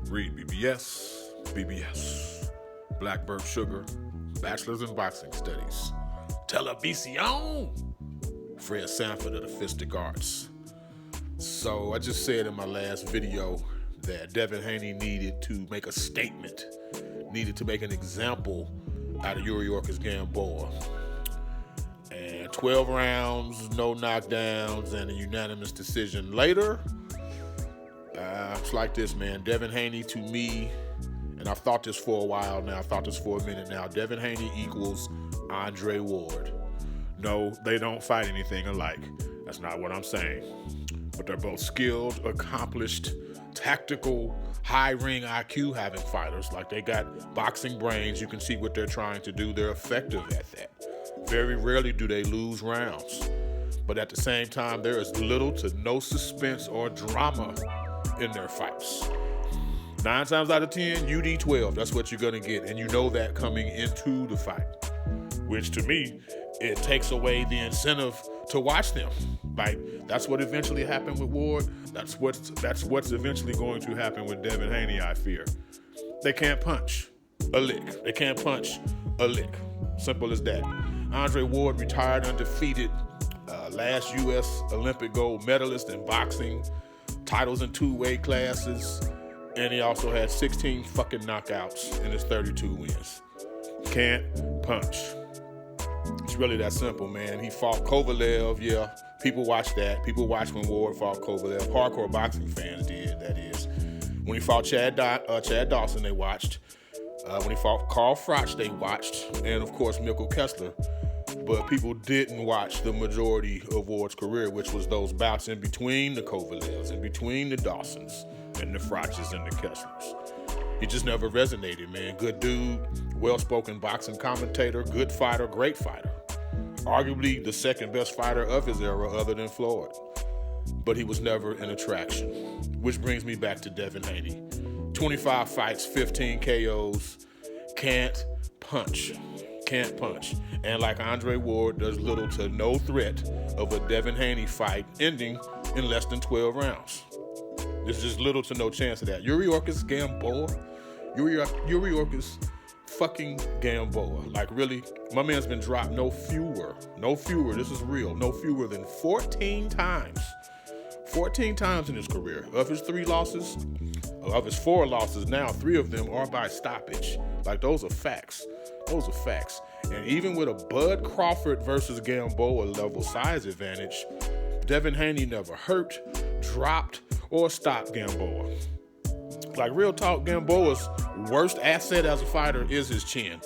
REED-BBS, BBS, Blackbird Sugar, Bachelor's in Boxing Studies, Televisión, Fred Sanford of the Fistic Arts. So I just said in my last video that Devin Haney needed to make a statement, needed to make an example out of Yuriorkis Gamboa. And 12 rounds, no knockdowns, and a unanimous decision later. It's like this, man. Devin Haney, to me, and I've thought this for a while now, I've thought this for a minute now, Devin Haney equals Andre Ward. No, they don't fight anything alike. That's not what I'm saying. But they're both skilled, accomplished, tactical, high ring IQ having fighters. Like, they got boxing brains. You can see what they're trying to do. They're effective at that. Very rarely do they lose rounds. But at the same time, there is little to no suspense or drama in their fights. 9 times out of 10, UD12, that's what you're gonna get. And you know that coming into the fight, which to me, it takes away the incentive to watch them. Like, that's what eventually happened with Ward. That's what's eventually going to happen with Devin Haney, I fear. They can't punch a lick. They can't punch a lick. Simple as that. Andre Ward retired undefeated, last U.S. Olympic gold medalist in boxing, titles in 2 weight classes, and he also had 16 fucking knockouts in his 32 wins. Can't punch. It's really that simple, man. He fought Kovalev, yeah. People watch that. People watch when Ward fought Kovalev. Hardcore boxing fans did, that is. When he fought Chad Dawson, they watched. When he fought Carl Froch, they watched. And, of course, Mikkel Kessler. But people didn't watch the majority of Ward's career, which was those bouts in between the Kovalevs, in between the Dawsons, and the Froches and the Kesslers. He just never resonated, man. Good dude, well-spoken boxing commentator, good fighter, great fighter. Arguably the second best fighter of his era other than Floyd. But he was never an attraction. Which brings me back to Devin Haney. 25 fights, 15 KOs, can't punch. Can't punch. And like Andre Ward, there's little to no threat of a Devin Haney fight ending in less than 12 rounds. There's just little to no chance of that. Yuriorkis Gamboa. Yuriorkis fucking Gamboa. Like, really, my man's been dropped no fewer, this is real, no fewer than 14 times. 14 times in his career. Of his 4 losses now, 3 of them are by stoppage. Like, those are facts. Those are facts. And even with a Bud Crawford versus Gamboa level size advantage, Devin Haney never hurt, dropped, or stopped Gamboa. Like, real talk, Gamboa's worst asset as a fighter is his chin.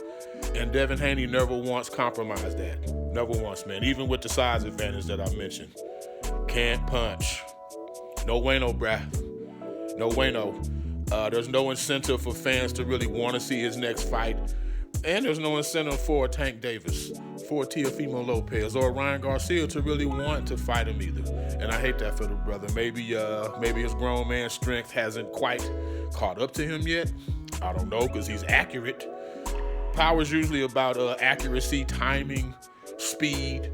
And Devin Haney never once compromised that. Never once, man. Even with the size advantage that I mentioned. Can't punch. No bueno, bruh. No bueno. There's no incentive for fans to really want to see his next fight. And there's no incentive for Tank Davis, for Teofimo Lopez, or Ryan Garcia to really want to fight him either. And I hate that for the brother. Maybe his grown man strength hasn't quite caught up to him yet. I don't know, because he's accurate. Power's usually about accuracy, timing, speed.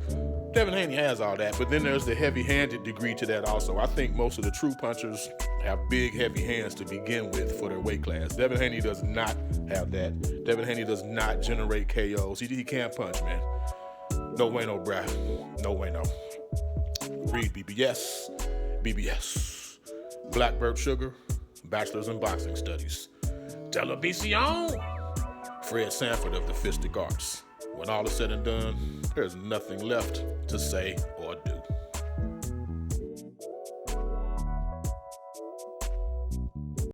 Devin Haney has all that, but then there's the heavy-handed degree to that also. I think most of the true punchers have big, heavy hands to begin with for their weight class. Devin Haney does not have that. Devin Haney does not generate KOs. He can't punch, man. No way, no bruh. No way, no. REED-BBS, BBS, Blackbird Sugar, Bachelor's in Boxing Studies, Televisión, Fred Sanford of the Fistic Arts. When all is said and done, there's nothing left to say